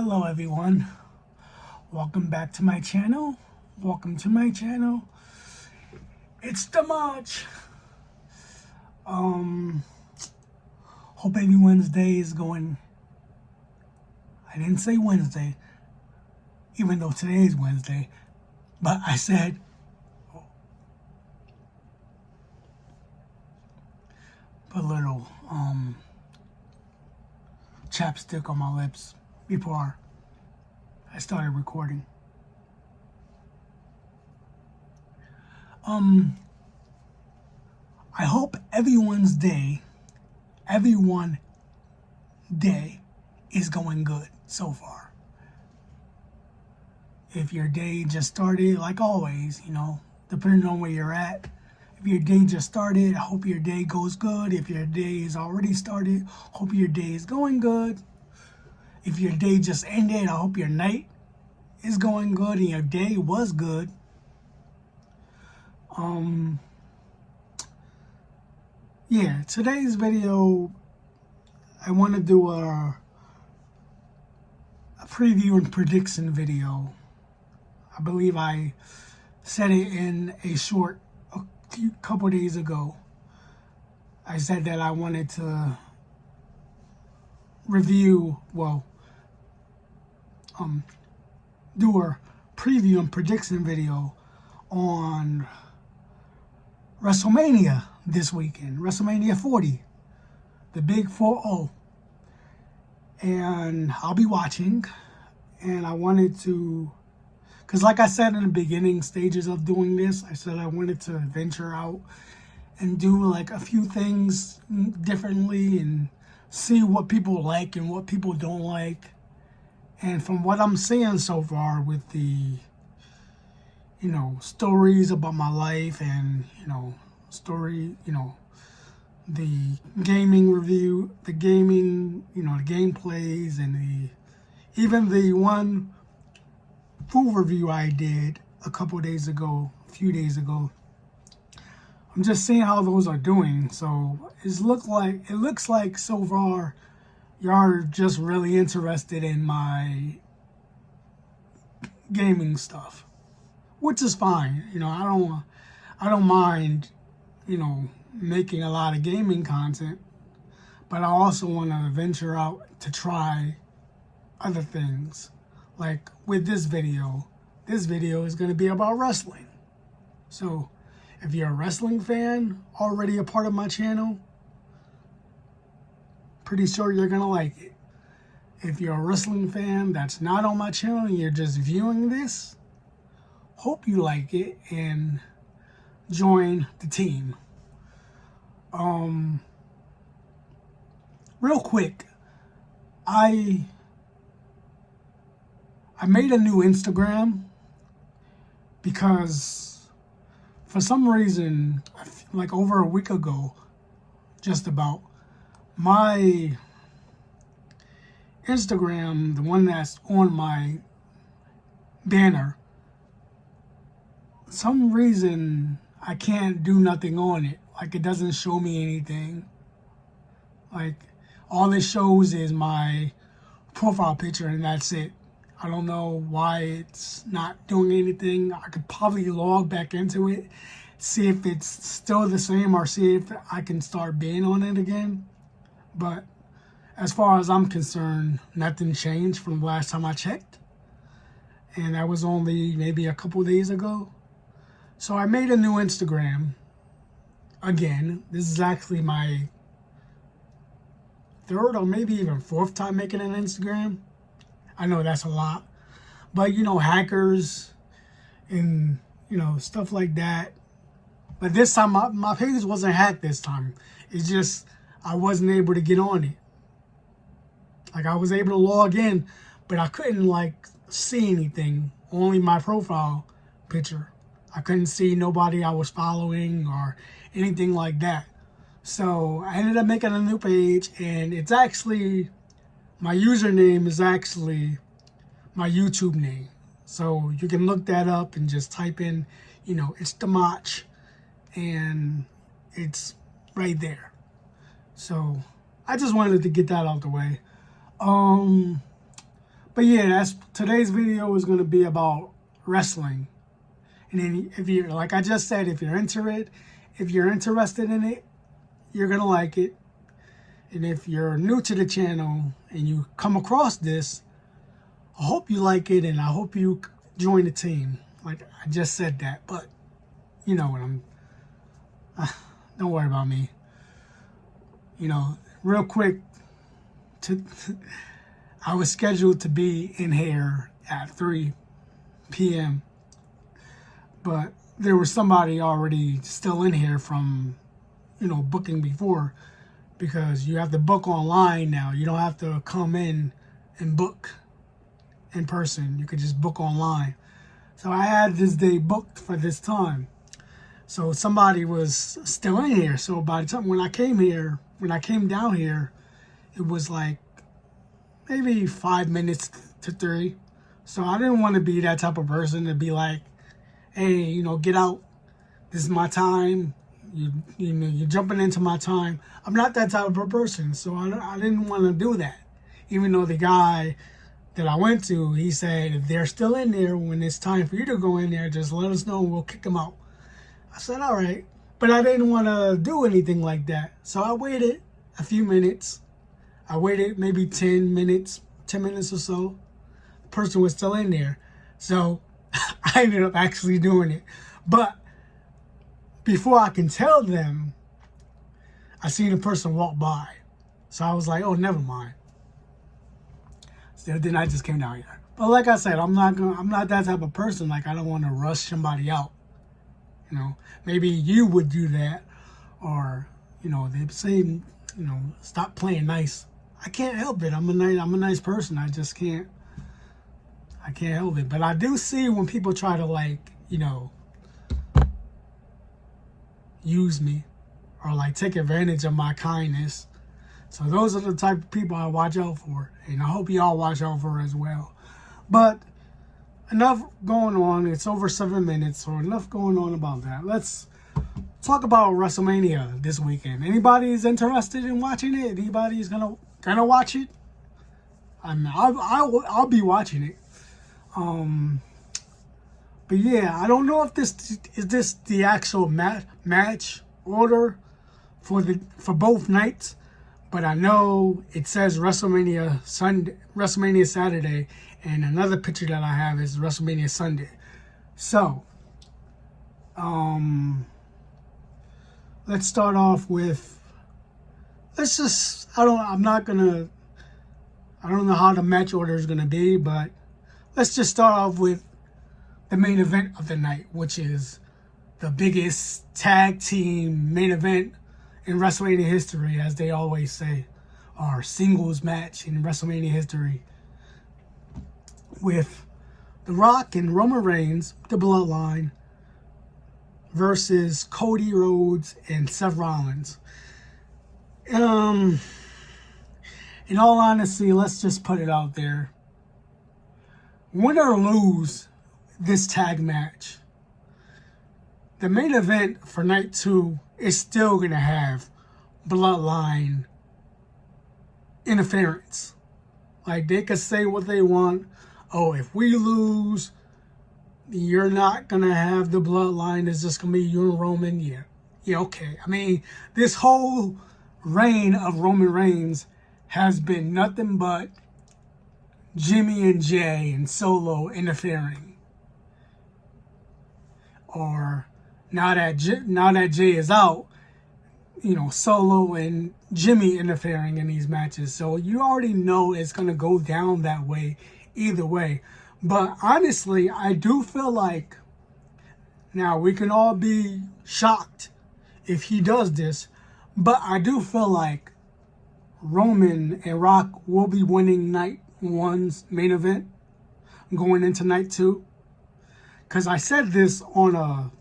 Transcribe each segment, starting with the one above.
Hello everyone, welcome back to my channel. It's the March. Hope everyone's day is going. I didn't say Wednesday, even though today is Wednesday, but I said put a little chapstick on my lips before I started recording. I hope everyone's day is going good so far. If your day just started, like always, depending on where you're at, if your day just started, I hope your day goes good. If your day is already started, hope your day is going good. If your day just ended, I hope your night is going good and your day was good. Yeah, today's video, I want to do a preview and prediction video. I believe I said it in a couple days ago. I said that I wanted to review, do a preview and prediction video on Wrestlemania this weekend, Wrestlemania 40, the big 4-0. And I'll be watching, and I wanted to, because like I said in the beginning stages of doing this, I said I wanted to venture out and do like a few things differently and see what people like and what people don't like. And from what I'm seeing so far with the, stories about my life and, the gaming review, the gaming, the gameplays and even the one food review I did a few days ago. I'm just seeing how those are doing. So it looks like so far y'all are just really interested in my gaming stuff, which is fine. I don't mind, making a lot of gaming content, but I also want to venture out to try other things. Like with this video is going to be about wrestling. So if you're a wrestling fan, already a part of my channel, pretty sure you're going to like it. If you're a wrestling fan that's not on my channel and you're just viewing this, hope you like it and join the team. Real quick, I made a new Instagram because for some reason, like over a week ago, just about, my Instagram, the one that's on my banner, some reason I can't do nothing on it. Like it doesn't show me anything. Like all it shows is my profile picture and that's it. I don't know why it's not doing anything. I could probably log back into it, see if it's still the same or see if I can start being on it again. But as far as I'm concerned, nothing changed from the last time I checked. And that was only maybe a couple days ago. So I made a new Instagram. Again, this is actually my third or maybe even fourth time making an Instagram. I know that's a lot. But, hackers and, stuff like that. But this time, my page wasn't hacked this time. It's just I wasn't able to get on it. Like, I was able to log in, but I couldn't, see anything. Only my profile picture. I couldn't see nobody I was following or anything like that. So I ended up making a new page, and it's actually, my username is actually my YouTube name. So you can look that up and just type in, it's the Mach, and it's right there. So I just wanted to get that out the way. But yeah, today's video is going to be about wrestling. And then if you're, like I just said, if you're into it, if you're interested in it, you're going to like it. And if you're new to the channel and you come across this, I hope you like it and I hope you join the team. Like I just said that, but you know what don't worry about me. You know, real quick, I was scheduled to be in here at 3 p.m. But there was somebody already still in here from, you know, booking before, because you have to book online now. You don't have to come in and book in person. You could just book online. So I had this day booked for this time. So somebody was still in here. So by the time when I came down here, it was like maybe 5 minutes to 3. So I didn't want to be that type of person to be like, hey, you know, get out. This is my time. You know, you're jumping into my time. I'm not that type of a person. So I didn't want to do that. Even though the guy that I went to, he said, if they're still in there when it's time for you to go in there, just let us know and we'll kick them out. I said, all right. But I didn't want to do anything like that. So I waited a few minutes. I waited maybe 10 minutes or so. The person was still in there. So I ended up actually doing it. But before I can tell them, I seen a person walk by. So I was like, oh, never mind. So then I just came down here. But like I said, I'm not that type of person. Like, I don't want to rush somebody out. You know, maybe you would do that, or, you know, they say, you know, stop playing nice. I can't help it. I'm a nice person. I just can't. I can't help it. But I do see when people try to, like, you know, use me or like take advantage of my kindness. So those are the type of people I watch out for, and I hope y'all watch out for as well. But enough going on. It's over 7 minutes, so enough going on about that. Let's talk about WrestleMania this weekend. Anybody's interested in watching it? Anybody's gonna watch it? I'll be watching it. But yeah, I don't know if this is the actual match order for both nights, but I know it says WrestleMania Saturday, and another picture that I have is WrestleMania Sunday. So, let's start off with. I don't know how the match order is gonna be, but let's just start off with the main event of the night, which is the biggest tag team main event in WrestleMania history, as they always say, or singles match in WrestleMania history, with The Rock and Roman Reigns, the Bloodline, versus Cody Rhodes and Seth Rollins. In all honesty, let's just put it out there. Win or lose this tag match, the main event for night 2 is still going to have Bloodline interference. Like, they could say what they want. Oh, if we lose, you're not going to have the Bloodline. It's just going to be you and Roman. Yeah, okay. I mean, this whole reign of Roman Reigns has been nothing but Jimmy and Jay and Solo interfering. Or now that Jay is out, you know, Solo and Jimmy interfering in these matches. So you already know it's going to go down that way either way. But honestly, I do feel like, now we can all be shocked if he does this, but I do feel like Roman and Rock will be winning night 1's main event going into night 2. Because I said this on a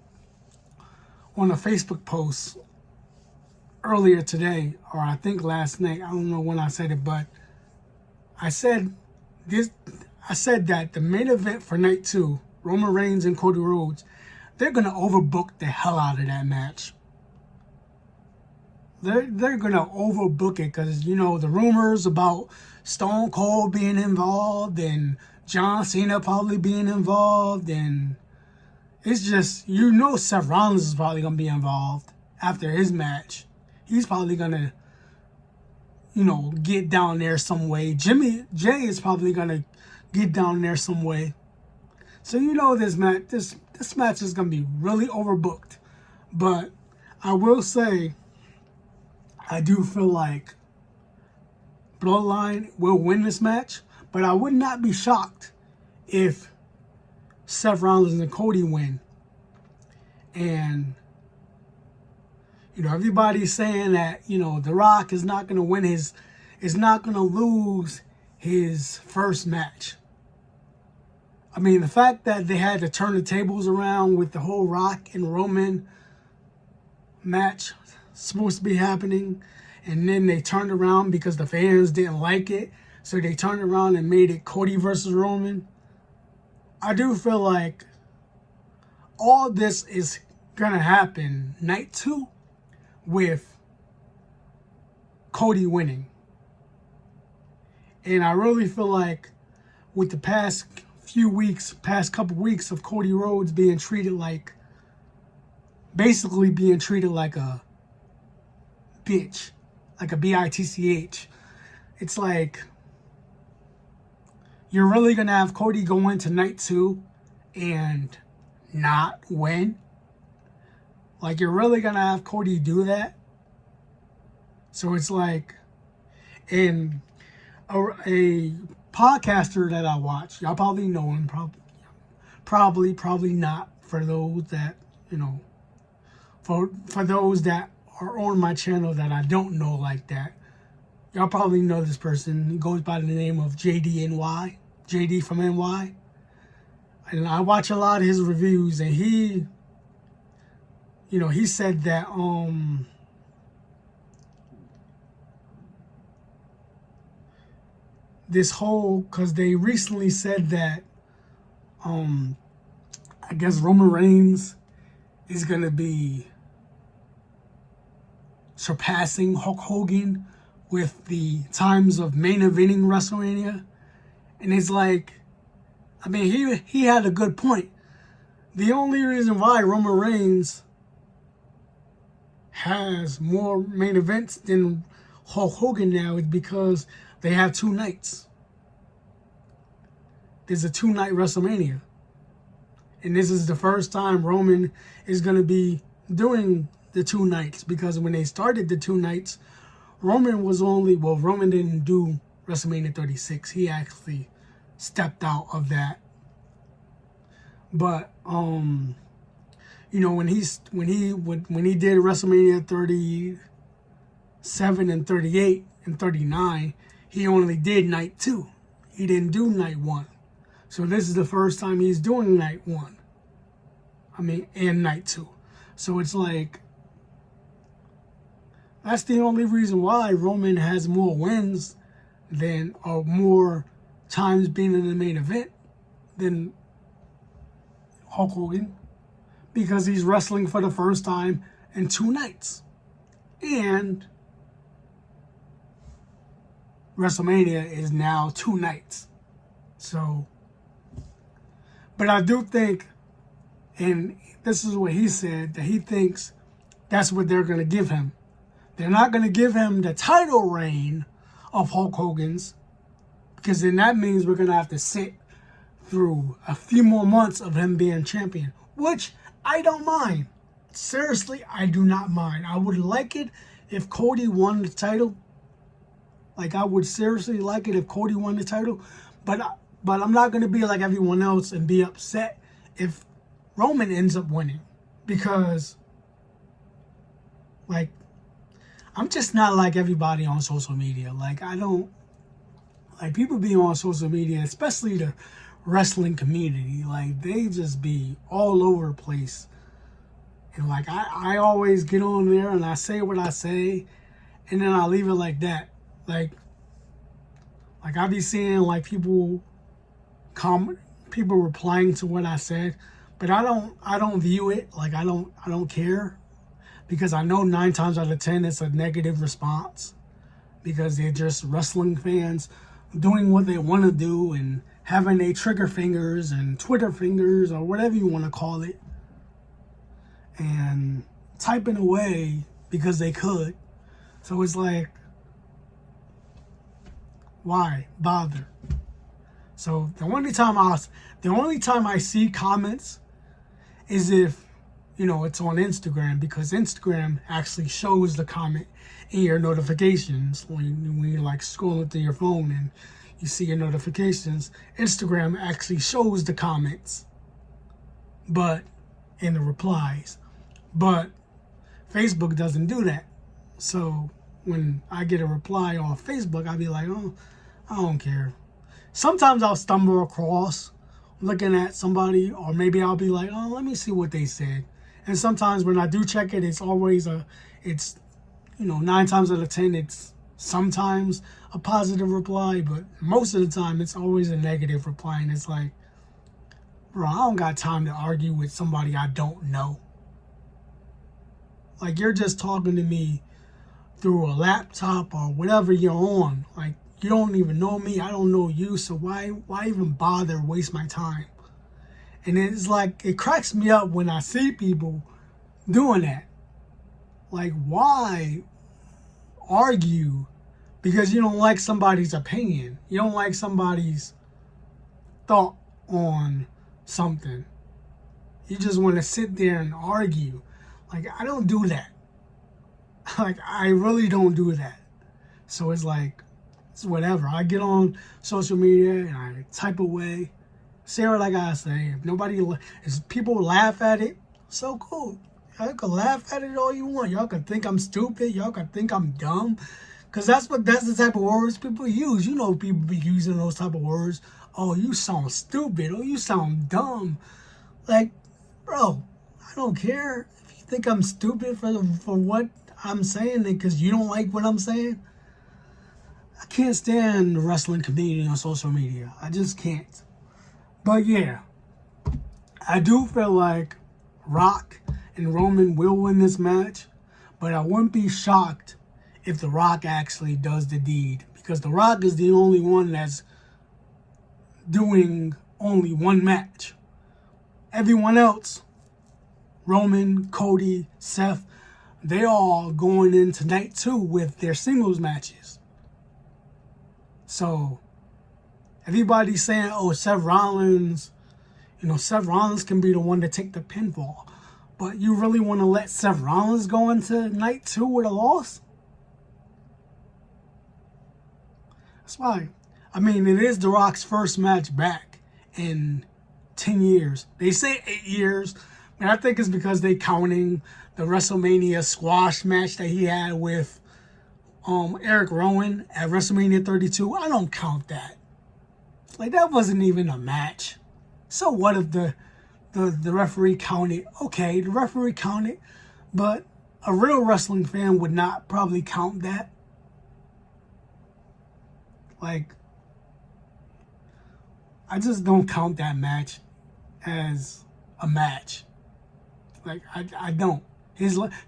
Facebook post earlier today, or I think last night. I don't know when I said it, but I said that the main event for night 2, Roman Reigns and Cody Rhodes, they're going to overbook the hell out of that match. they're gonna overbook it because you know the rumors about Stone Cold being involved and John Cena probably being involved, and it's just, you know, Seth Rollins is probably gonna be involved after his match. He's probably gonna, you know, get down there some way. Jimmy J is probably gonna get down there some way. So you know this match is gonna be really overbooked. But I will say, I do feel like Bloodline will win this match, but I would not be shocked if Seth Rollins and Cody win. And, you know, everybody's saying that, you know, The Rock is not going to win is not going to lose his first match. I mean, the fact that they had to turn the tables around with the whole Rock and Roman match supposed to be happening, and then they turned around because the fans didn't like it, so they turned around and made it Cody versus Roman. I do feel like all this is gonna happen night 2 with Cody winning. And I really feel like with the past couple weeks of Cody Rhodes being treated like, basically being treated like a bitch, like a bitch. It's like, you're really going to have Cody go into night 2 and not win? Like, you're really going to have Cody do that? So it's like, and a podcaster that I watch, y'all probably know him, probably not, for those that, you know, for those that are on my channel that I don't know like that. Y'all probably know this person. He goes by the name of JD from NY. And I watch a lot of his reviews, and he, you know, he said that this whole, because they recently said that I guess Roman Reigns is gonna be surpassing Hulk Hogan with the times of main eventing WrestleMania. And it's like, I mean, he had a good point. The only reason why Roman Reigns has more main events than Hulk Hogan now is because they have 2 nights. There's a 2-night WrestleMania. And this is the first time Roman is going to be doing the 2 nights, because when they started the 2 nights, Roman didn't do WrestleMania 36. He actually stepped out of that. But you know, when he did WrestleMania 37 and 38 and 39, he only did night 2. He didn't do night 1. So this is the first time he's doing night 1. I mean, and night 2. So it's like, that's the only reason why Roman has more wins than, or more times being in the main event than Hulk Hogan, because he's wrestling for the first time in 2 nights. And WrestleMania is now 2 nights. So, but I do think, and this is what he said, that he thinks that's what they're going to give him. They're not going to give him the title reign of Hulk Hogan's, because then that means we're going to have to sit through a few more months of him being champion, which I don't mind. Seriously, I do not mind. I would like it if Cody won the title. Like, I would seriously like it if Cody won the title. But I'm not going to be like everyone else and be upset if Roman ends up winning. Because, like, I'm just not like everybody on social media. Like, I don't, like, people be on social media, especially the wrestling community, like, they just be all over the place. And, like, I always get on there and I say what I say, and then I leave it like that. Like I be seeing, like, people replying to what I said, but I don't view it. Like, I don't care, because I know 9 times out of 10 it's a negative response because they're just wrestling fans doing what they want to do and having their trigger fingers and Twitter fingers or whatever you want to call it and typing away because they could. So it's like, why bother? So the only time I see comments is if, it's on Instagram, because Instagram actually shows the comment in your notifications when you like scrolling through your phone and you see your notifications. Instagram actually shows the comments, but in the replies. But Facebook doesn't do that. So when I get a reply on Facebook, I'll be like, oh, I don't care. Sometimes I'll stumble across looking at somebody, or maybe I'll be like, oh, let me see what they said. And sometimes when I do check it, it's always 9 times out of 10, it's sometimes a positive reply, but most of the time it's always a negative reply. And it's like, bro, I don't got time to argue with somebody I don't know. Like, you're just talking to me through a laptop or whatever you're on. Like, you don't even know me. I don't know you. So why even bother waste my time? And it's like, it cracks me up when I see people doing that. Like, why argue because you don't like somebody's opinion? You don't like somebody's thought on something. You just want to sit there and argue. Like, I don't do that. Like, I really don't do that. So it's like, it's whatever. I get on social media and I type away, say what I gotta say. If people laugh at it, so cool. Y'all can laugh at it all you want. Y'all can think I'm stupid. Y'all can think I'm dumb. Because that's the type of words people use. People be using those type of words. Oh, you sound stupid. Oh, you sound dumb. Like, bro, I don't care if you think I'm stupid for what I'm saying because you don't like what I'm saying. I can't stand the wrestling community on social media. I just can't. But yeah, I do feel like Rock and Roman will win this match, but I wouldn't be shocked if The Rock actually does the deed, because The Rock is the only one that's doing only one match. Everyone else, Roman, Cody, Seth, they all going into night 2 with their singles matches. So everybody's saying, oh, Seth Rollins can be the one to take the pinfall. But you really want to let Seth Rollins go into night 2 with a loss? That's why. I mean, it is The Rock's first match back in 10 years. They say 8 years, but I think it's because they counting the WrestleMania squash match that he had with Eric Rowan at WrestleMania 32. I don't count that. Like, that wasn't even a match. So what if the referee counted? Okay, the referee counted, but a real wrestling fan would not probably count that. Like, I just don't count that match as a match. Like, I don't.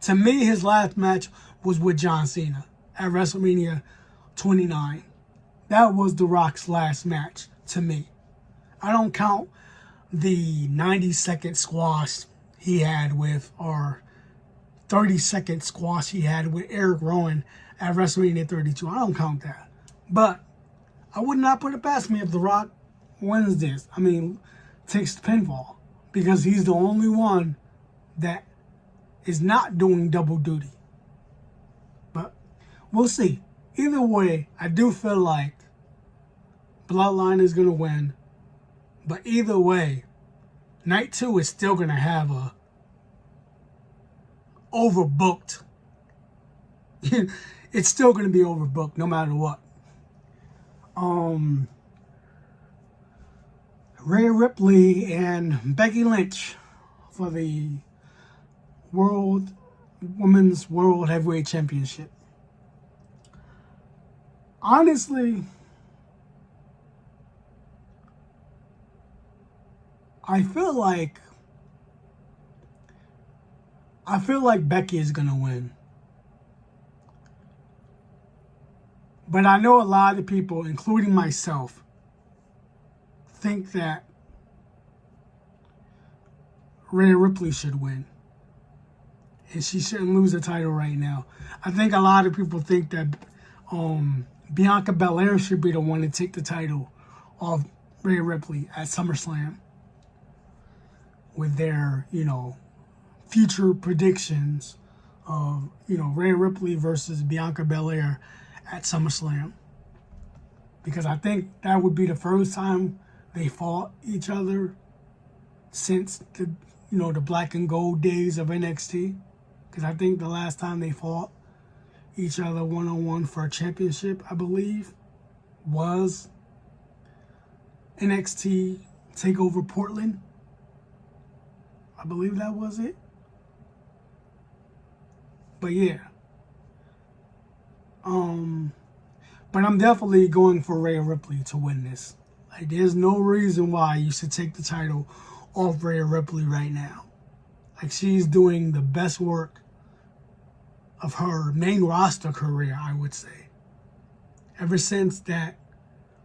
To me, his last match was with John Cena at WrestleMania 29. That was The Rock's last match to me. I don't count the 90-second squash he had with, or 30-second squash he had with Eric Rowan at WrestleMania 32. I don't count that. But I would not put it past me if The Rock wins this. I mean, takes the pinfall, because he's the only one that is not doing double duty. But we'll see. Either way, I do feel like Bloodline is going to win. But either way, night 2 is still going to have a overbooked. It's still going to be overbooked no matter what. Rhea Ripley and Becky Lynch for the Women's World Heavyweight Championship. Honestly, I feel like I feel like Becky is going to win. But I know a lot of people, including myself, think that Rhea Ripley should win. And she shouldn't lose the title right now. I think a lot of people think that Bianca Belair should be the one to take the title off Rhea Ripley at SummerSlam with their, future predictions of, Rhea Ripley versus Bianca Belair at SummerSlam. Because I think that would be the first time they fought each other since the black and gold days of NXT. Because I think the last time they fought each other one-on-one for a championship, I believe, was NXT TakeOver Portland. I believe that was it. But yeah. But I'm definitely going for Rhea Ripley to win this. Like, there's no reason why you should take the title off Rhea Ripley right now. Like, she's doing the best work of her main roster career, I would say. Ever since that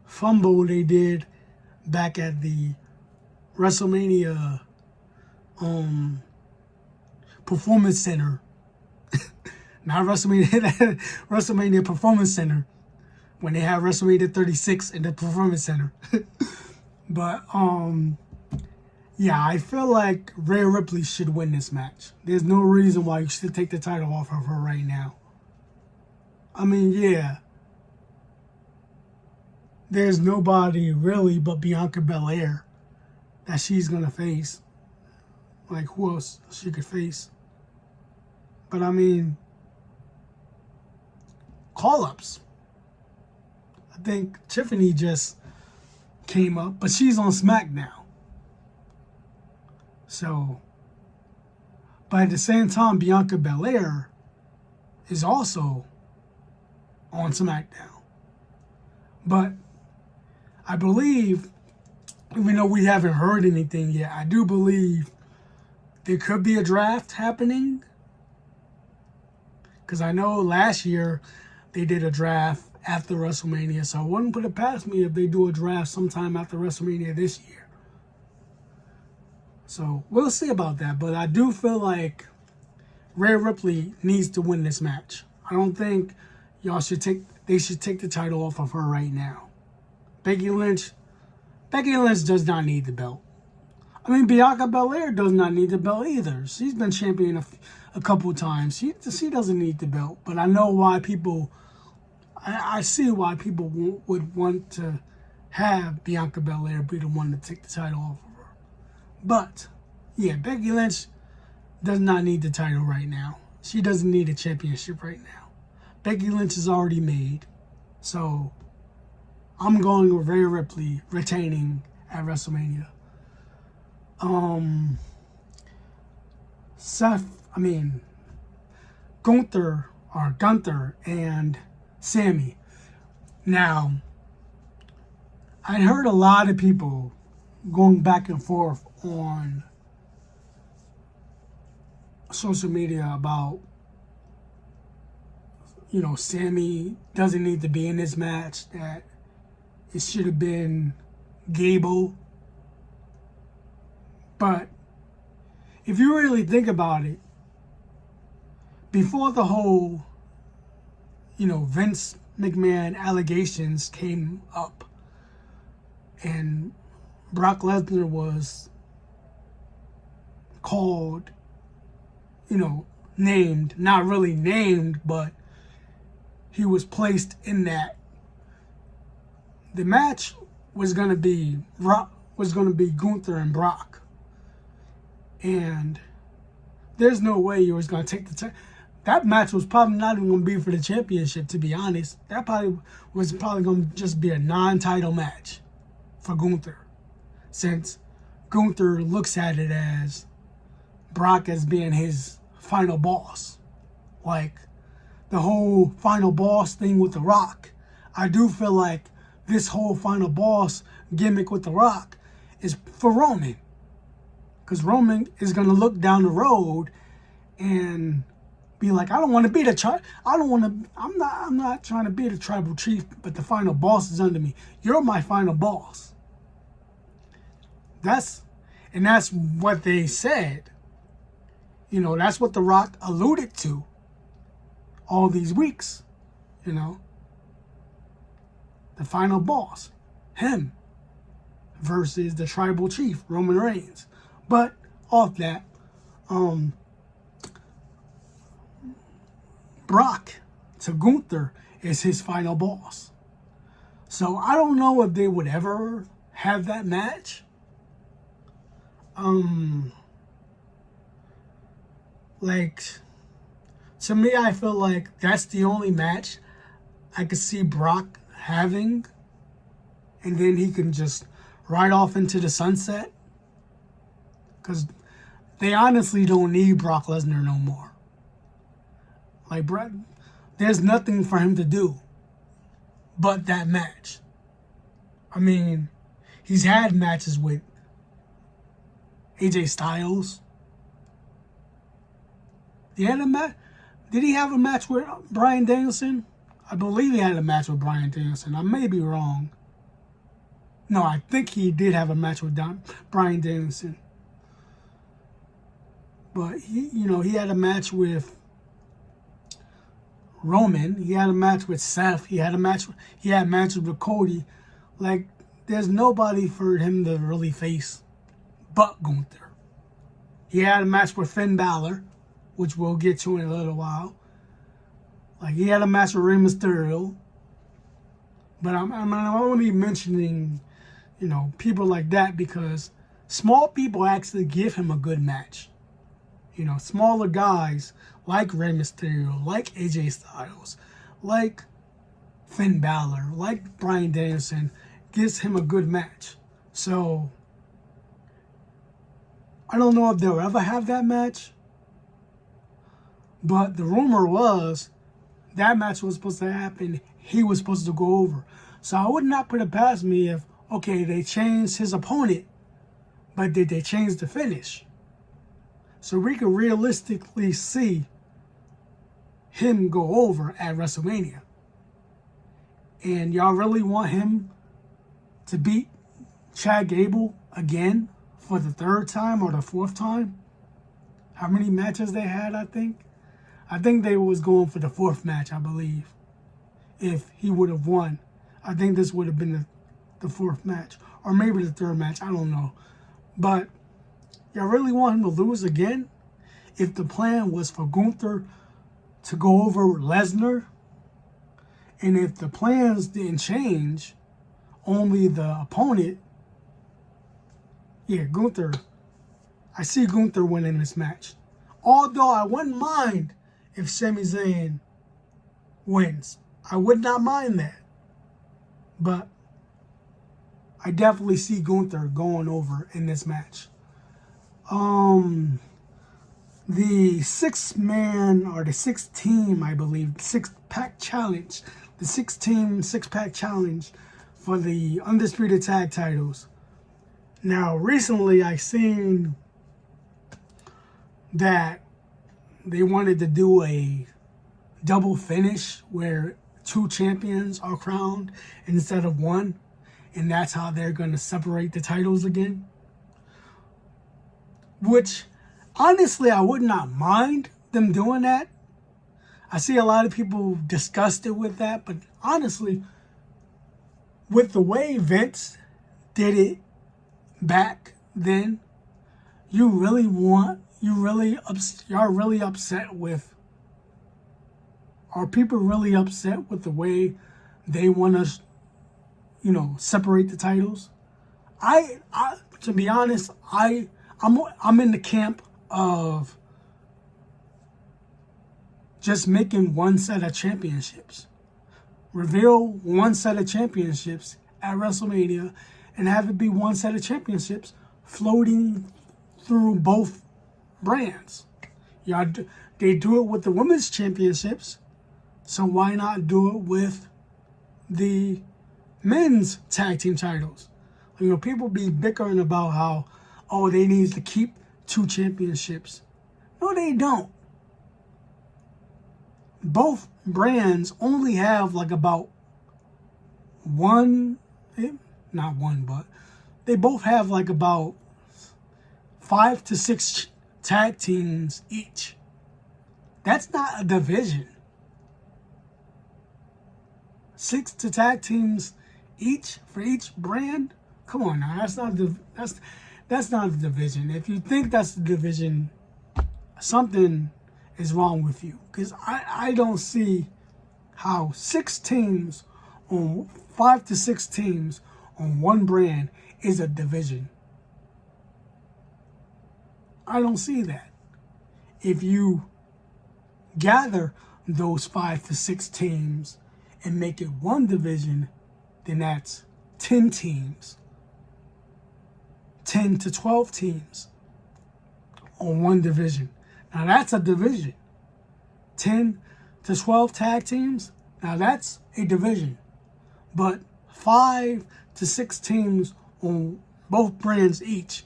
fumble they did back at the WrestleMania Performance Center. Not WrestleMania, WrestleMania Performance Center. When they had WrestleMania 36 in the Performance Center. But, yeah, I feel like Rhea Ripley should win this match. There's no reason why you should take the title off of her right now. I mean, yeah. There's nobody really but Bianca Belair that she's going to face. Like, who else she could face? But, I mean, call-ups. I think Tiffany just came up, but she's on SmackDown. So, but at the same time, Bianca Belair is also on SmackDown. But I believe, even though we haven't heard anything yet, I do believe there could be a draft happening. Because I know last year they did a draft after WrestleMania, so I wouldn't put it past me if they do a draft sometime after WrestleMania this year. So we'll see about that, but I do feel like Rhea Ripley needs to win this match. I don't think they should take the title off of her right now. Becky Lynch does not need the belt. I mean, Bianca Belair does not need the belt either. She's been champion a couple times. She doesn't need the belt, but I know why people. I see why people would want to have Bianca Belair be the one to take the title off of her. But, yeah, Becky Lynch does not need the title right now. She doesn't need a championship right now. Becky Lynch is already made. So, I'm going with Rhea Ripley retaining at WrestleMania. Gunther and Sammy. Now, I heard a lot of people going back and forth on social media about, Sammy doesn't need to be in this match, that it should have been Gable. But if you really think about it, before the whole, Vince McMahon allegations came up and Brock Lesnar was called, named, not really named, but he was placed in that. The match was going to be Gunther and Brock. And there's no way you was going to take the that match was probably not even going to be for the championship, to be honest. That was probably going to just be a non-title match for Gunther, since Gunther looks at it as Brock as being his final boss. Like, the whole final boss thing with The Rock. I do feel like this whole final boss gimmick with The Rock is for Roman. Because Roman is going to look down the road and be like, I don't want to be the I'm not trying to be the tribal chief, but the final boss is under me. You're my final boss. That's what they said. You know, that's what The Rock alluded to all these weeks. You know, the final boss, him, versus the tribal chief, Roman Reigns. But off that, Brock to Gunther is his final boss. So I don't know if they would ever have that match. Like, to me, I feel like that's the only match I could see Brock having, and then he can just ride off into the sunset. Because they honestly don't need Brock Lesnar no more. Like, there's nothing for him to do but that match. I mean, he's had matches with AJ Styles. Did he have a match with Bryan Danielson? I believe he had a match with Bryan Danielson. I may be wrong. No, I think he did have a match with Bryan Danielson. But he had a match with Roman. He had a match with Seth. He had matches with Cody. Like, there's nobody for him to really face but Gunther. He had a match with Finn Balor, which we'll get to in a little while. Like, he had a match with Rey Mysterio. But I'm only mentioning, people like that because small people actually give him a good match. Smaller guys like Rey Mysterio, like AJ Styles, like Finn Balor, like Bryan Danielson, gives him a good match. So, I don't know if they'll ever have that match. But the rumor was that match was supposed to happen. He was supposed to go over. So I would not put it past me if, okay, they changed his opponent, but did they change the finish? So we could realistically see him go over at WrestleMania. And y'all really want him to beat Chad Gable again for the third time or the fourth time? How many matches they had, I think? I think they was going for the fourth match, I believe. If he would have won, I think this would have been the fourth match. Or maybe the third match, I don't know. But y'all really want him to lose again? If the plan was for Gunther to go over Lesnar, and if the plans didn't change, only the opponent, Gunther, I see Gunther winning this match. Although I wouldn't mind if Sami Zayn wins. I would not mind that. But I definitely see Gunther going over in this match. The 6-man or the 6-team, I believe, 6-pack challenge. The 6-team, 6-pack challenge for the Undisputed Tag Titles. Now, recently I seen that they wanted to do a double finish where 2 champions are crowned instead of 1. And that's how they're going to separate the titles again. Which, honestly, I would not mind them doing that. I see a lot of people disgusted with that. But honestly, with the way Vince did it back then, y'all really upset with, are people really upset with the way they want to, separate the titles? I to be honest, I'm in the camp of just making one set of championships. Reveal one set of championships at WrestleMania and have it be one set of championships floating through both brands. They do it with the women's championships, so why not do it with the men's tag team titles? People be bickering about how, they need to keep 2 championships. No, they don't. both brands only have like about not one, but they both have like about 5 to 6 tag teams each. That's not a division. 6 to tag teams each for each brand? Come on now, that's not a division. If you think that's the division, something is wrong with you. Because I don't see how 6 teams on 5 to 6 teams on one brand is a division. I don't see that. If you gather those 5 to 6 teams and make it one division, then that's 10 teams. 10 to 12 teams on one division. Now that's a division. 10 to 12 tag teams, now that's a division. But 5 to 6 teams on both brands each,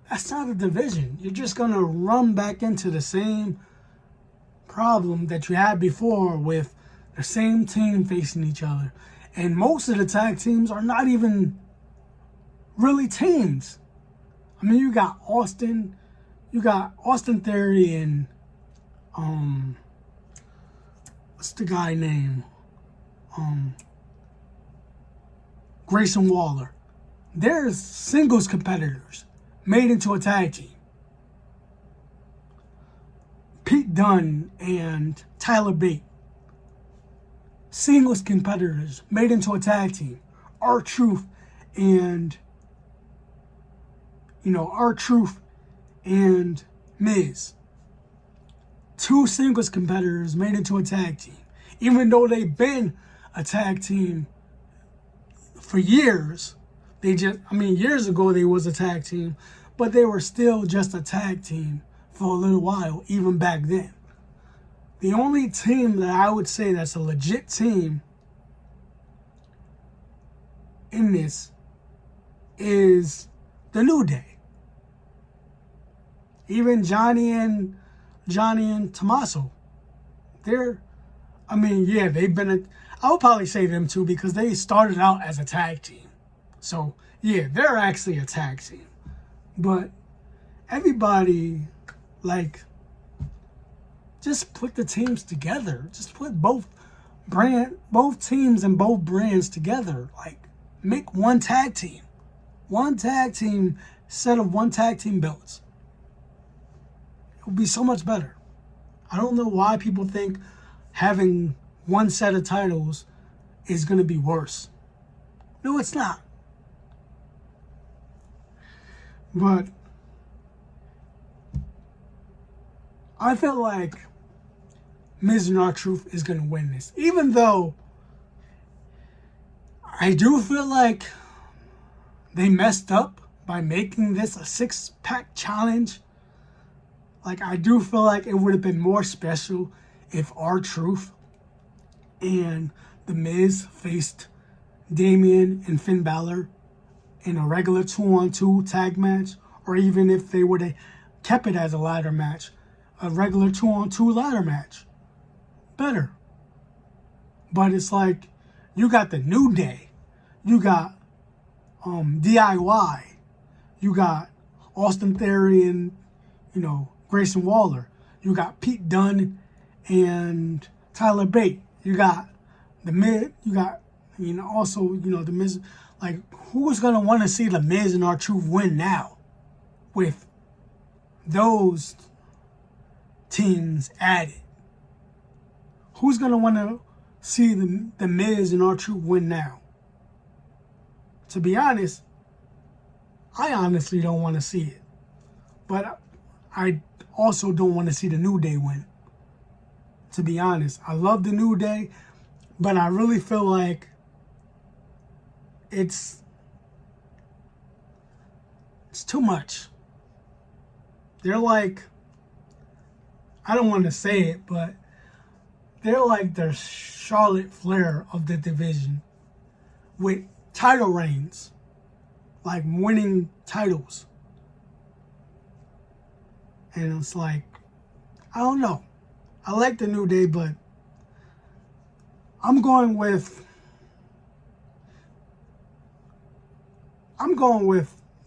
that's not a division. You're just going to run back into the same problem that you had before with the same team facing each other. And most of the tag teams are not even really teams. I mean, you got Austin Theory and what's the guy name? Grayson Waller. They're singles competitors made into a tag team. Pete Dunne and Tyler Bate, singles competitors made into a tag team. R-Truth and Miz. 2 singles competitors made into a tag team. Even though they've been a tag team for years, years ago they was a tag team, but they were still just a tag team for a little while, even back then. The only team that I would say that's a legit team in this is the New Day. Even Johnny and Tommaso. They've been I would probably say them too because they started out as a tag team. So, yeah, they're actually a tag team. But everybody, just put the teams together. Just put both teams and both brands together. Make one tag team. One tag team set of one tag team belts. It would be so much better. I don't know why people think having one set of titles is going to be worse. No, it's not. But I feel like Miz and R-Truth is going to win this. Even though I do feel like they messed up by making this a 6-pack challenge. I do feel like it would have been more special if R-Truth and The Miz faced Damian and Finn Balor in a regular 2-on-2 tag match, or even if they would have kept it as a ladder match, a regular 2-on-2 ladder match. Better. But it's you got the New Day, you got DIY, you got Austin Theory and Grayson Waller, you got Pete Dunne and Tyler Bate, you got the Miz, you got the Miz. Who's gonna want to see the Miz and R-Truth win now with those teams added? Who's gonna want to see the Miz and R-Truth win now? To be honest, I honestly don't want to see it. But I also don't want to see the New Day win. To be honest, I love the New Day, but I really feel like it's too much. They're I don't want to say it, but they're the Charlotte Flair of the division with title reigns, winning titles. And it's I don't know. I like the New Day, but I'm going with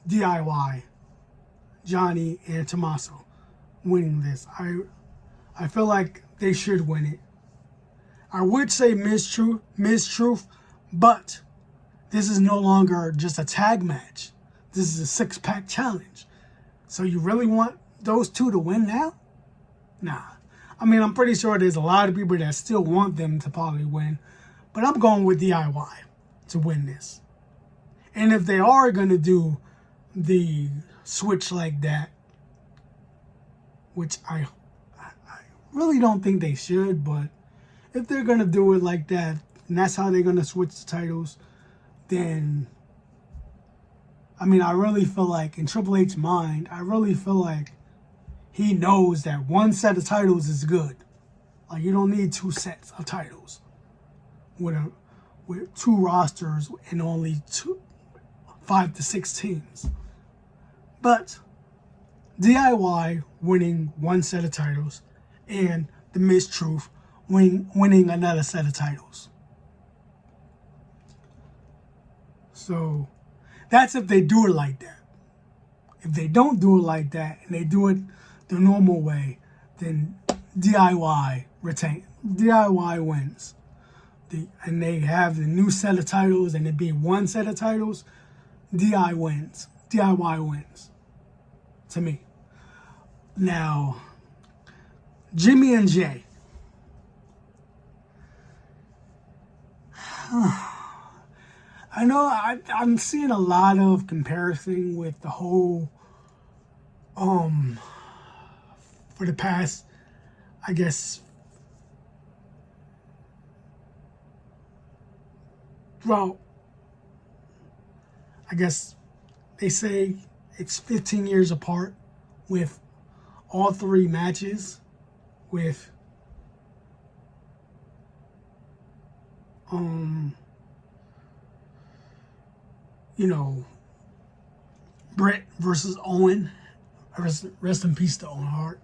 DIY, Johnny and Tommaso winning this. I feel like they should win it. I would say Miz Truth, but this is no longer just a tag match. This is a six-pack challenge. So you really want those two to win now? Nah. I mean, I'm pretty sure there's a lot of people that still want them to probably win, but I'm going with DIY to win this. And if they are going to do the switch like that, which I really don't think they should, but if they're going to do it like that, and that's how they're going to switch the titles, then, I mean, I really feel like, in Triple H's mind, I really feel like he knows that one set of titles is good. Like, you don't need two sets of titles with two rosters and only 5 to 6 teams. But DIY winning one set of titles and the Miz Truth winning another set of titles. So that's if they do it like that. If they don't do it like that and they do it the normal way, then DIY wins. And they have the new set of titles and it be one set of titles, DIY wins. To me. Now, Jimmy and Jay. I know I'm seeing a lot of comparison with the whole, for the past, I guess, well, I guess they say it's 15 years apart with all 3 matches with Brett versus Owen. Rest in peace to Owen Hart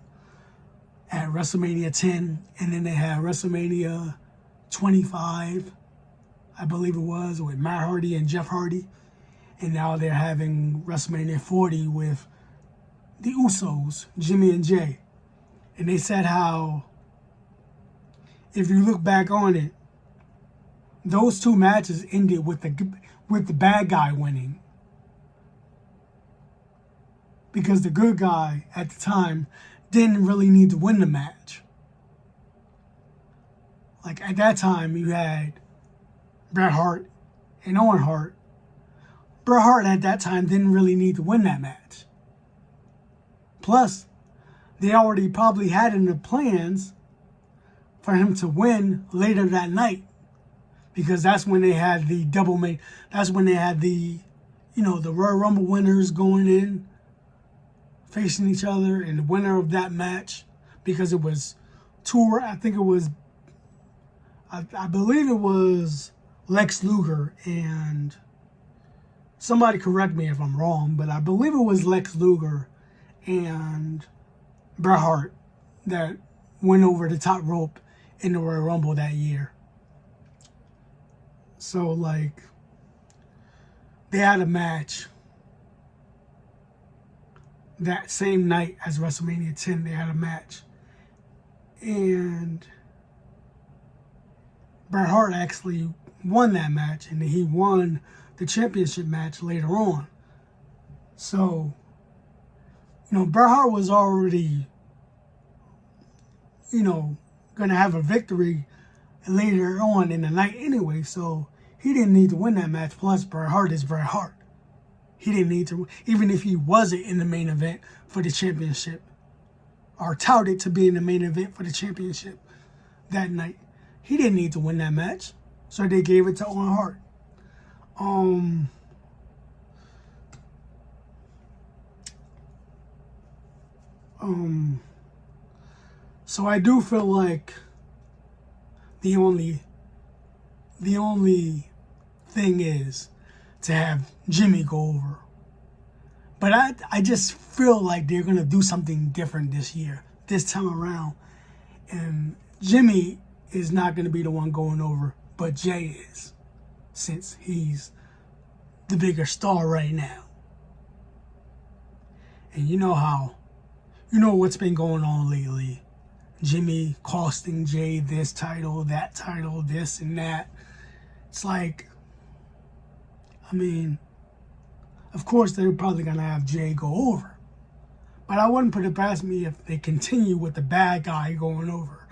at WrestleMania 10, and then they had WrestleMania 25, I believe it was, with Matt Hardy and Jeff Hardy. And now they're having WrestleMania 40 with the Usos, Jimmy and Jay. And they said how, if you look back on it, those 2 matches ended with the bad guy winning. Because the good guy at the time didn't really need to win the match. Like at that time, you had Bret Hart and Owen Hart. Bret Hart at that time didn't really need to win that match. Plus, they already probably had in the plans for him to win later that night. Because that's when they had the that's when they had the Royal Rumble winners going in, facing each other, and the winner of that match, because it was I believe it was Lex Luger and, somebody correct me if I'm wrong, but I believe it was Lex Luger and Bret Hart that went over the top rope in the Royal Rumble that year. So, like, they had a match that same night as WrestleMania 10. They had a match. And Bret Hart actually won that match, and he won the championship match later on. So, Bret Hart was already, going to have a victory later on in the night anyway, so he didn't need to win that match. Plus, Bret Hart is Bret Hart. He didn't need to, even if he wasn't in the main event for the championship, or touted to be in the main event for the championship that night, he didn't need to win that match. So they gave it to Owen Hart. So I do feel like the only thing is to have Jimmy go over. But I just feel like they're going to do something different this time around. And Jimmy is not going to be the one going over. but Jay is, since he's the bigger star right now. And you know what's been going on lately. Jimmy costing Jay this title, that title, this and that. It's like, I mean, of course they're probably going to have Jay go over. But I wouldn't put it past me if they continue with the bad guy going over.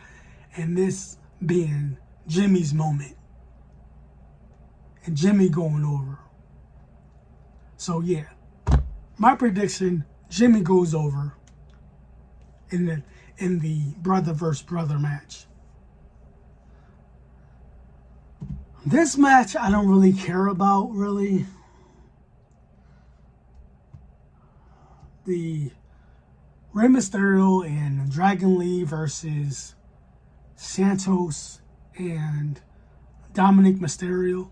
And this being Jimmy's moment. And Jimmy going over. So yeah, my prediction, Jimmy goes over in the brother versus brother match. This match I don't really care about, really. The Rey Mysterio and Dragon Lee versus Santos and Dominic Mysterio.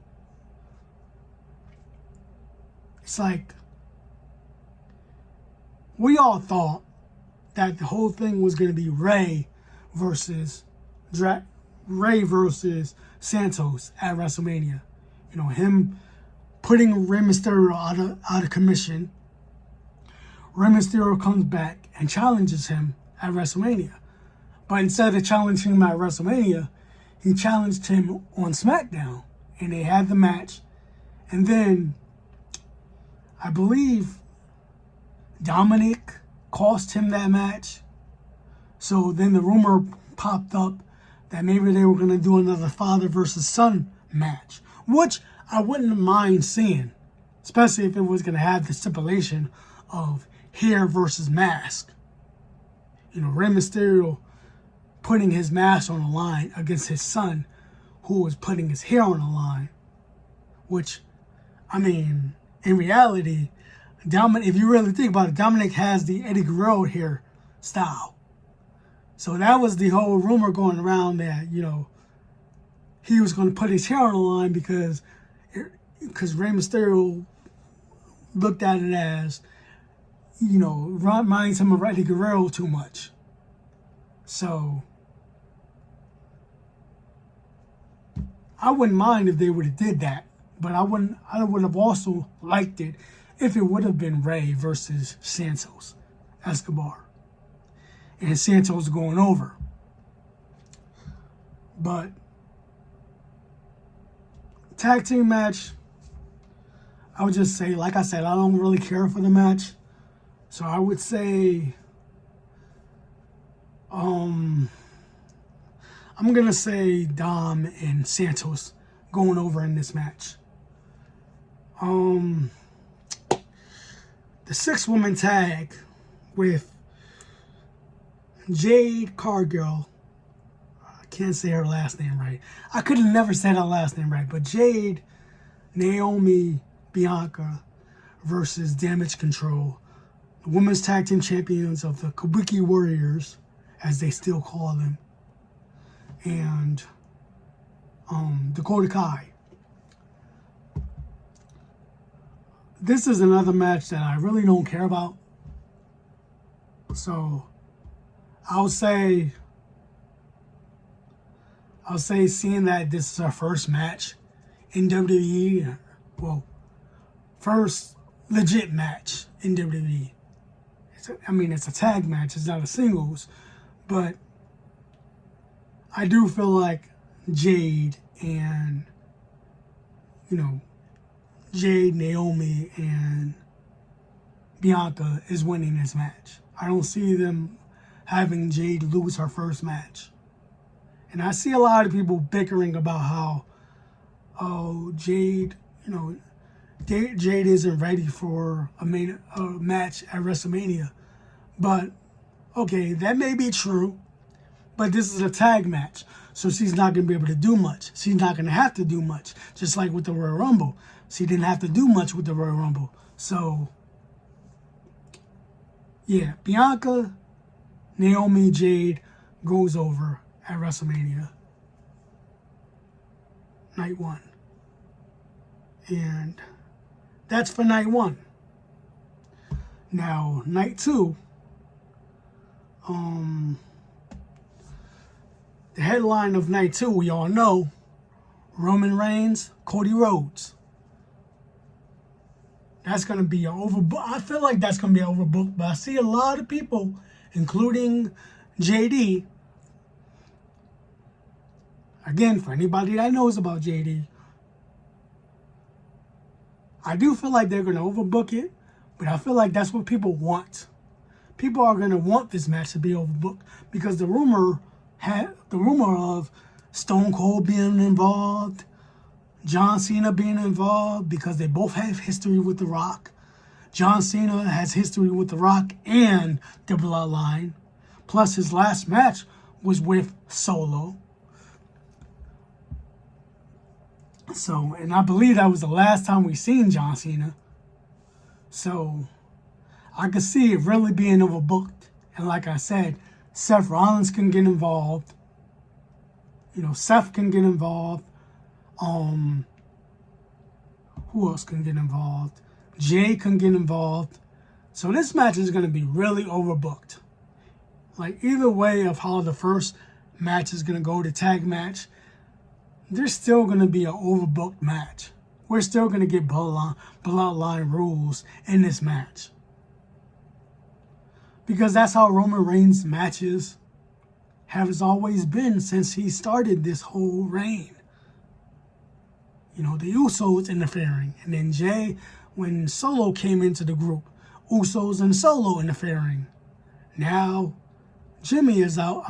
It's like, we all thought that the whole thing was going to be Rey versus Santos at WrestleMania. You know, him putting Rey Mysterio out of commission. Rey Mysterio comes back and challenges him at WrestleMania. But instead of challenging him at WrestleMania, he challenged him on SmackDown. And they had the match. And then, I believe Dominic cost him that match. So then the rumor popped up that maybe they were going to do another father versus son match, which I wouldn't mind seeing, especially if it was going to have the stipulation of hair versus mask. You know, Rey Mysterio putting his mask on the line against his son, who was putting his hair on the line. Which, I mean, in reality, Dominic, if you really think about it, Dominic has the Eddie Guerrero hair style. So that was the whole rumor going around that, you know, he was going to put his hair on the line because Rey Mysterio looked at it as, you know, reminds him of Eddie Guerrero too much. So I wouldn't mind if they would have did that, but I would have also liked it if it would have been Rey versus Santos Escobar. And Santos going over. But tag team match, I would just say, like I said, I don't really care for the match. So I would say, I'm going to say Dom and Santos going over in this match. The 6-woman tag with Jade Cargill. I can't say her last name right. I could have never said her last name right. But Jade, Naomi, Bianca versus Damage Control. The women's tag team champions of the Kabuki Warriors, as they still call them. And Dakota Kai. This is another match that I really don't care about. So I'll say seeing that this is our first match in WWE, well, first legit match in WWE. It's a tag match, it's not a singles, but I do feel like Jade and, you know, Jade, Naomi, and Bianca is winning this match. I don't see them having Jade lose her first match. And I see a lot of people bickering about how, Jade, you know, Jade isn't ready for a match at WrestleMania. But, okay, that may be true, but this is a tag match. So she's not going to be able to do much. She's not going to have to do much. Just like with the Royal Rumble. She didn't have to do much with the Royal Rumble. So, yeah, Bianca, Naomi, Jade goes over at WrestleMania night 1. And that's for night 1. Now, night 2, the headline of night 2, we all know, Roman Reigns, Cody Rhodes. That's going to be an overbook. I feel like that's going to be an overbook, but I see a lot of people, including JD. Again, for anybody that knows about JD, I do feel like they're going to overbook it, but I feel like that's what people want. People are going to want this match to be overbooked because the rumor of Stone Cold being involved, John Cena being involved, because they both have history with The Rock. John Cena has history with The Rock and the Bloodline. Plus, his last match was with Solo. So, and I believe that was the last time we seen John Cena. So, I could see it really being overbooked. And like I said, Seth Rollins can get involved. You know, Seth can get involved. Who else can get involved? Jay can get involved. So this match is going to be really overbooked. Like, either way of how the first match is going to go, the tag match, there's still going to be an overbooked match. We're still going to get bloodline rules in this match. Because that's how Roman Reigns' matches have always been since he started this whole reign. You know, the Usos interfering. And then Jay, when Solo came into the group, Usos and Solo interfering. Now, Jay is out,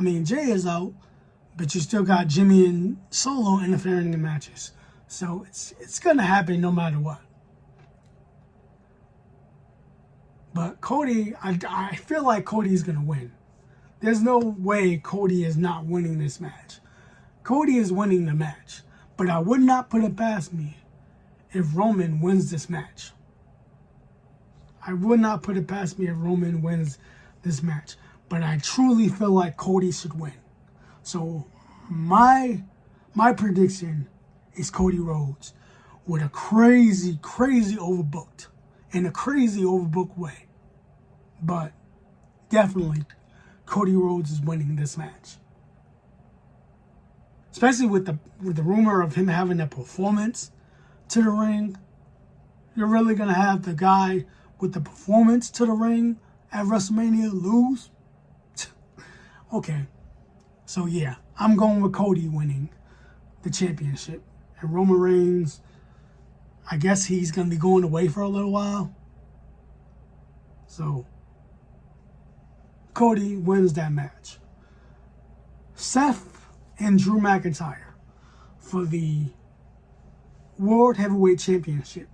but you still got Jimmy and Solo interfering in matches. So it's going to happen no matter what. But Cody, I feel like Cody is going to win. There's no way Cody is not winning this match. Cody is winning the match. But I would not put it past me if Roman wins this match. I would not put it past me if Roman wins this match. But I truly feel like Cody should win. So my prediction is Cody Rhodes with a crazy overbooked, in a crazy overbooked way. But definitely Cody Rhodes is winning this match. Especially with the rumor of him having a performance to the ring. You're really going to have the guy with the performance to the ring at WrestleMania lose? Okay. So yeah, I'm going with Cody winning the championship. And Roman Reigns, I guess he's going to be going away for a little while. So Cody wins that match. Seth and Drew McIntyre for the World Heavyweight Championship.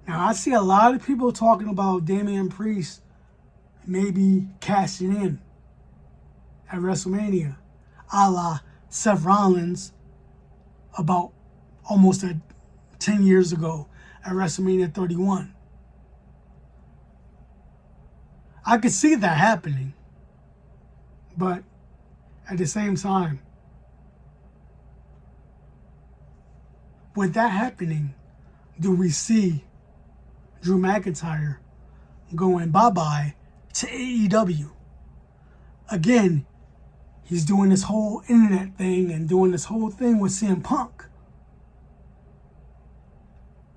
Now, I see a lot of people talking about Damian Priest maybe cashing in at WrestleMania, a la Seth Rollins about almost 10 years ago at WrestleMania 31. I could see that happening, but at the same time, with that happening, do we see Drew McIntyre going bye-bye to AEW? Again, he's doing this whole internet thing and doing this whole thing with CM Punk.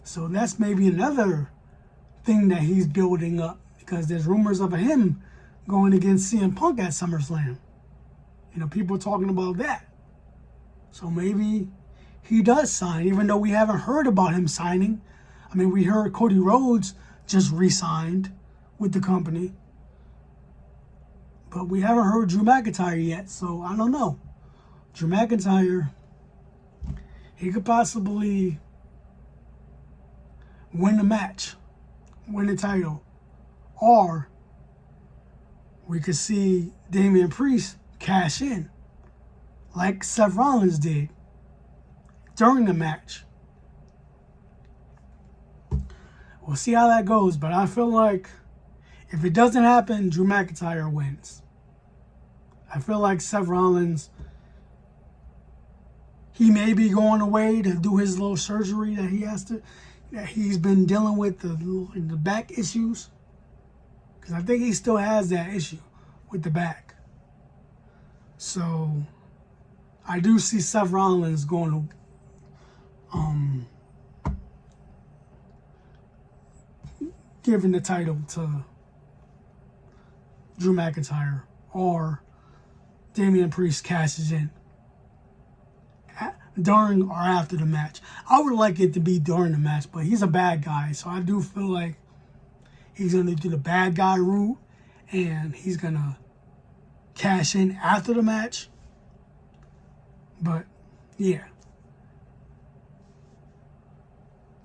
So that's maybe another thing that he's building up, because there's rumors of him going against CM Punk at SummerSlam. You know, people talking about that. So maybe he does sign, even though we haven't heard about him signing. I mean, we heard Cody Rhodes just re-signed with the company. But we haven't heard Drew McIntyre yet, so I don't know. Drew McIntyre, he could possibly win the match, win the title. Or we could see Damian Priest cash in, like Seth Rollins did during the match. We'll see how that goes, but I feel like if it doesn't happen, Drew McIntyre wins. I feel like Seth Rollins, he may be going away to do his little surgery that he's been dealing with, the back issues. Because I think he still has that issue with the back. So I do see Seth Rollins going to giving the title to Drew McIntyre, or Damian Priest cashes in during or after the match. I would like it to be during the match, but he's a bad guy, so I do feel like he's going to do the bad guy route, and he's going to cash in after the match. But, yeah.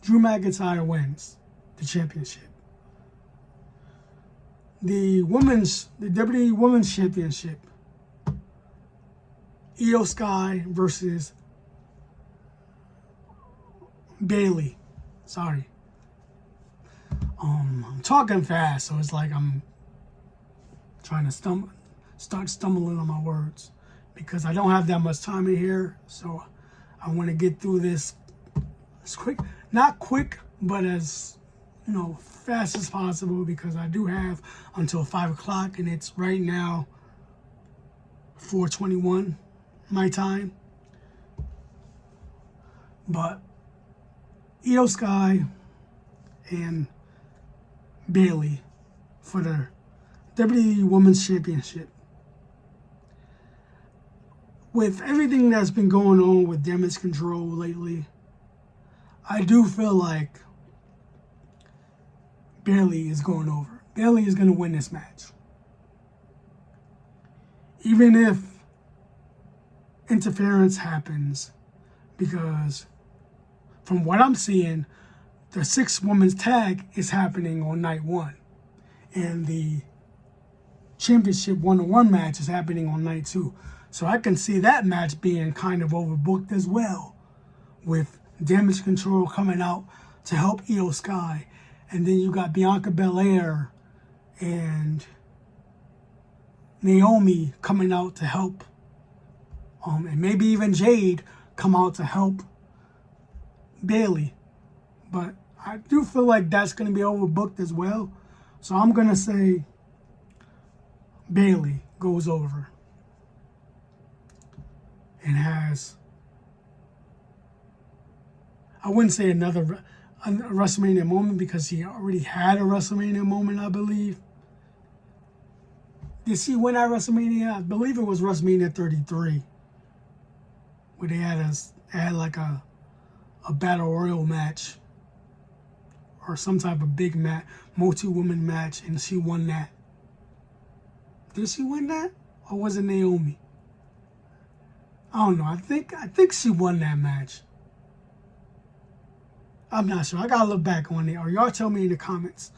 Drew McIntyre wins the championship. The WWE Women's Championship. Io Sky versus Bayley. Sorry. I'm talking fast, so it's like I'm trying to start stumbling on my words because I don't have that much time in here, so I want to get through this as quick, not quick, but as fast as possible, because I do have until 5 o'clock, and it's right now 4:21 my time. But Io Sky and Bayley for the WWE Women's Championship. With everything that's been going on with Damage Control lately, I do feel like Bayley is going over. Bayley is going to win this match. Even if interference happens, because from what I'm seeing, the 6-women's tag is happening on night 1. And the championship 1-on-1 match is happening on night 2. So I can see that match being kind of overbooked as well, with Damage Control coming out to help Io Sky. And then you got Bianca Belair and Naomi coming out to help. And maybe even Jade come out to help Bayley. But I do feel like that's going to be overbooked as well. So I'm going to say Bayley goes over and has, I wouldn't say another a WrestleMania moment, because he already had a WrestleMania moment, I believe. Did she win at WrestleMania? I believe it was WrestleMania 33, where they had like a battle royal match or some type of big match, multi-woman match, and she won that. Did she win that, or was it Naomi? I don't know. I think she won that match. I'm not sure. I gotta look back on it, or y'all tell me in the comments.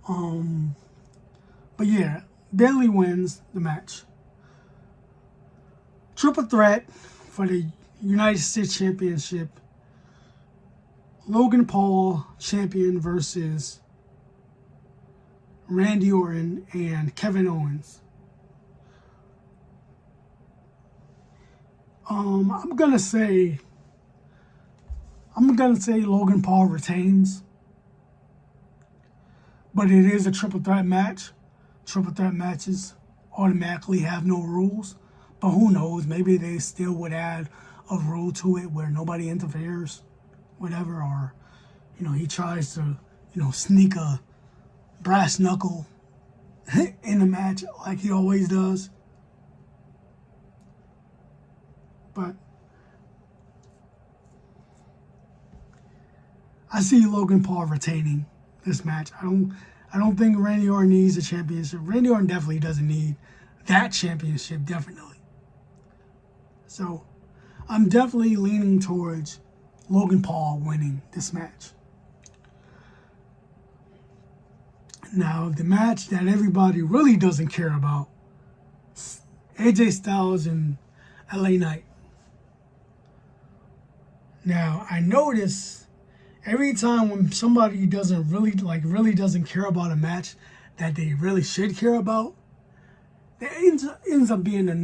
But yeah, Bayley wins the match. Triple threat for the United States Championship. Logan Paul champion versus Randy Orton and Kevin Owens. I'm gonna say Logan Paul retains, but it is a triple threat match. Triple threat matches automatically have no rules, but who knows? Maybe they still would add a rule to it where nobody interferes, whatever, or he tries to sneak a brass knuckle in the match like he always does. But I see Logan Paul retaining this match. I don't think Randy Orton needs a championship. Randy Orton definitely doesn't need that championship, definitely. So I'm definitely leaning towards Logan Paul winning this match. Now, the match that everybody really doesn't care about, AJ Styles and LA Knight. Now, I notice every time when somebody really doesn't care about a match that they really should care about, it ends up being the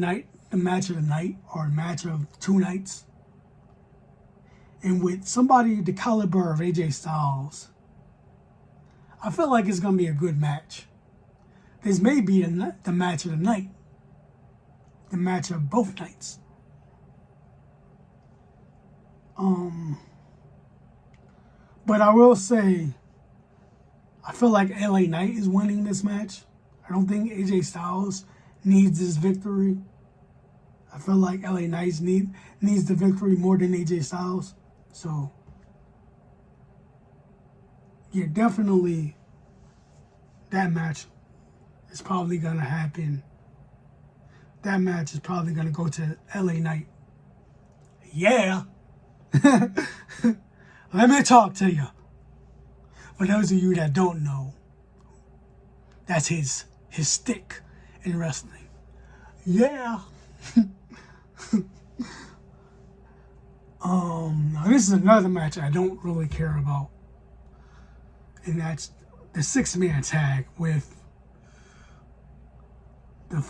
match of the night, or a match of 2 nights. And with somebody the caliber of AJ Styles, I feel like it's going to be a good match. This may be the match of the night. The match of both nights. But I will say, I feel like LA Knight is winning this match. I don't think AJ Styles needs this victory. I feel like LA Knight needs the victory more than AJ Styles. So, yeah, definitely that match is probably going to happen. That match is probably going to go to LA Knight. Yeah. Let me talk to you. For those of you that don't know, that's his stick in wrestling. Yeah. Now this is another match I don't really care about. And that's the 6-man tag with the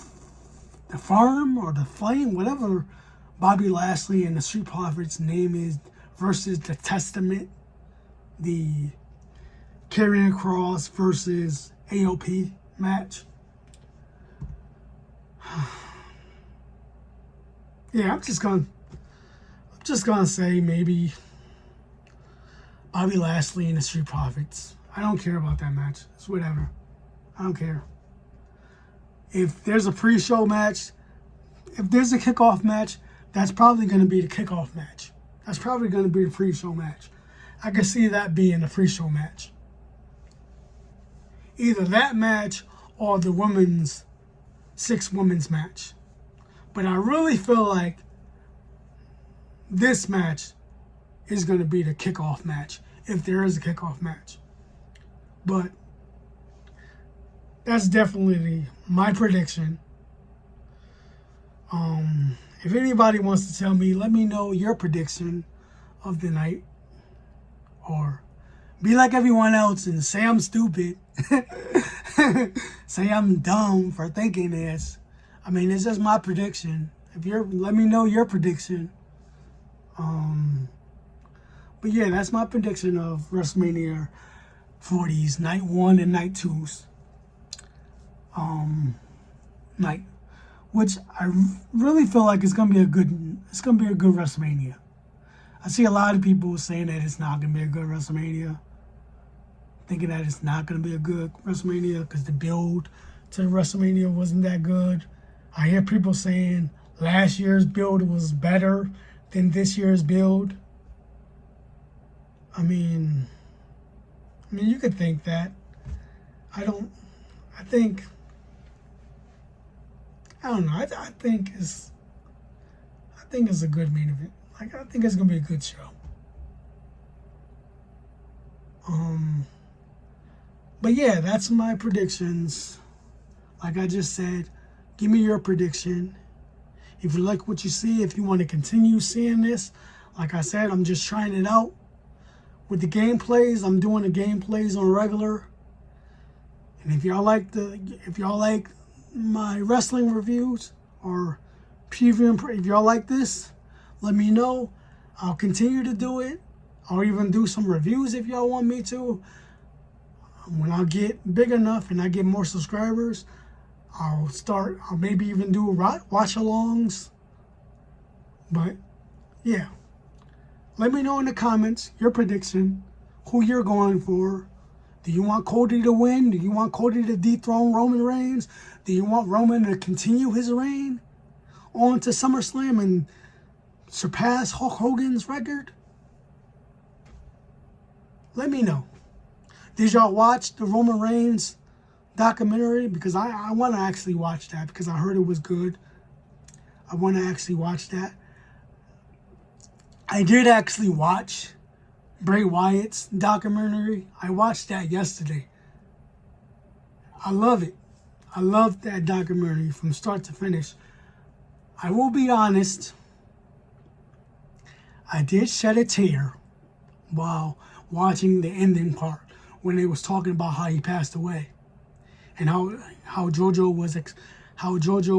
Farm or the Flame, whatever Bobby Lashley and the Street Profits name is, versus the Testament, the Karrion Kross versus AOP match. Yeah, I'm just gonna say maybe Bobby Lashley and the Street Profits. I don't care about that match. It's whatever. I don't care. If there's a pre-show match, if there's a kickoff match, that's probably going to be the kickoff match. That's probably going to be the pre-show match. I can see that being the pre-show match. Either that match or the women's 6 women's match. But I really feel like this match is going to be the kickoff match, if there is a kickoff match. But that's definitely my prediction. If anybody wants to tell me, let me know your prediction of the night. Or be like everyone else and say I'm stupid. Say I'm dumb for thinking this. I mean, it's just my prediction. Let me know your prediction. But yeah, that's my prediction of WrestleMania 40's night 1 and night 2's night, which I really feel like it's gonna be a good WrestleMania. I see a lot of people saying that it's not gonna be a good WrestleMania, thinking that it's not gonna be a good WrestleMania because the build to WrestleMania wasn't that good. I hear people saying last year's build was better than this year's build. I mean, you could think that. I don't know. I think it's a good main event. Like, I think it's gonna be a good show. But yeah, that's my predictions. Like I just said, give me your prediction. If you like what you see, if you want to continue seeing this, like I said, I'm just trying it out. With the gameplays, I'm doing the gameplays on regular. And if y'all like my wrestling reviews or preview, if y'all like this, let me know. I'll continue to do it. I'll even do some reviews if y'all want me to. When I get big enough and I get more subscribers, I'll maybe even do watch-alongs. But yeah, let me know in the comments your prediction, who you're going for. Do you want Cody to win? Do you want Cody to dethrone Roman Reigns? Do you want Roman to continue his reign on to SummerSlam and surpass Hulk Hogan's record? Let me know. Did y'all watch the Roman Reigns documentary? Because I want to actually watch that because I heard it was good. I want to actually watch that. I did actually watch Bray Wyatt's documentary. I watched that yesterday. I love it. I love that documentary from start to finish. I will be honest. I did shed a tear while watching the ending part when they was talking about how he passed away and how JoJo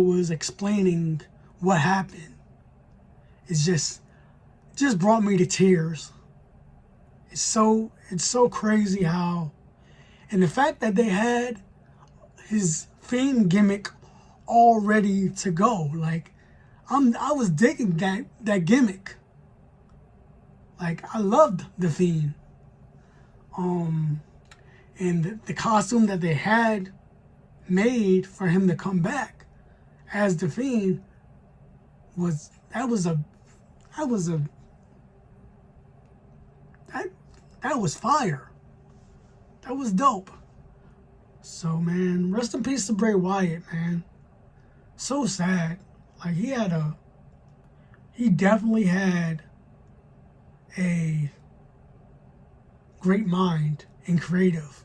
was explaining what happened. It just brought me to tears. It's so crazy how, and the fact that they had his Fiend gimmick all ready to go. Like, I was digging that gimmick. Like, I loved The Fiend. And the costume that they had made for him to come back as The Fiend was that was fire. That was dope. So, man, rest in peace to Bray Wyatt, man. So sad. Like, he definitely had a great mind and creative.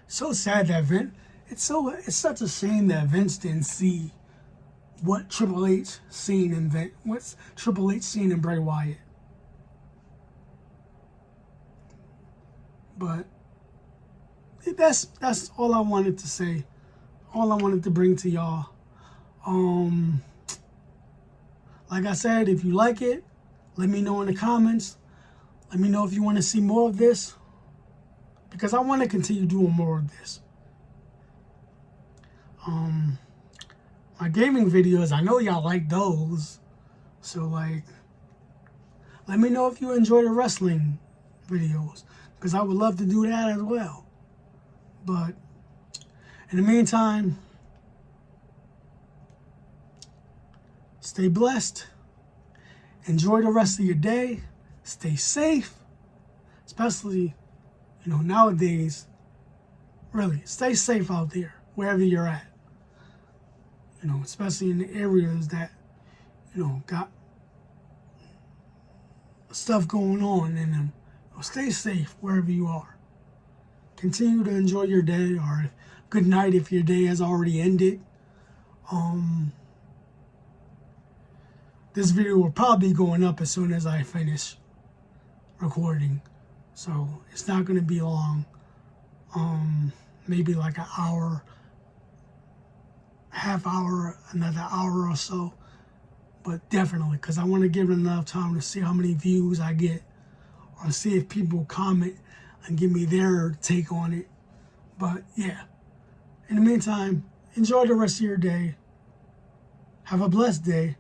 So sad that it's such a shame that Vince didn't see what Triple H seen in what's Triple H seen in Bray Wyatt. But that's all I wanted to say. All I wanted to bring to y'all. Like I said, if you like it, let me know in the comments. Let me know if you want to see more of this, because I want to continue doing more of this. My gaming videos, I know y'all like those. So, like, let me know if you enjoy the wrestling videos, because I would love to do that as well. But in the meantime, stay blessed. Enjoy the rest of your day. Stay safe. Especially, nowadays, really, stay safe out there, wherever you're at. Especially in the areas that, got stuff going on in them. Stay safe wherever you are. Continue to enjoy your day, or good night if your day has already ended. This video will probably be going up as soon as I finish recording. So it's not going to be long. Maybe like an hour, half hour, another hour or so. But definitely, because I want to give it enough time to see how many views I get, or see if people comment and give me their take on it. But yeah, in the meantime, enjoy the rest of your day. Have a blessed day.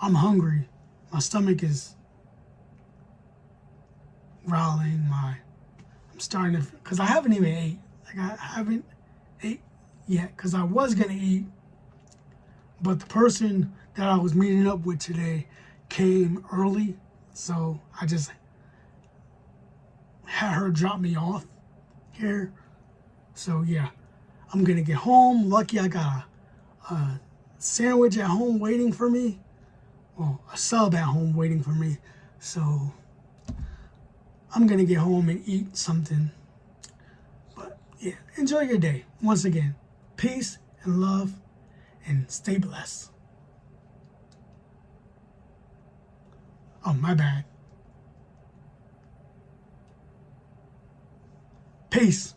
I'm hungry. My stomach is growling. I'm starting to, because I haven't even ate. Like, I haven't ate yet, because I was going to eat. But the person that I was meeting up with today came early. So I just had her drop me off here. So yeah, I'm going to get home. Lucky I got a sandwich at home waiting for me. Well, a sub at home waiting for me. So I'm going to get home and eat something. But yeah, enjoy your day. Once again, peace and love, and stay blessed. Oh, my bad. Peace.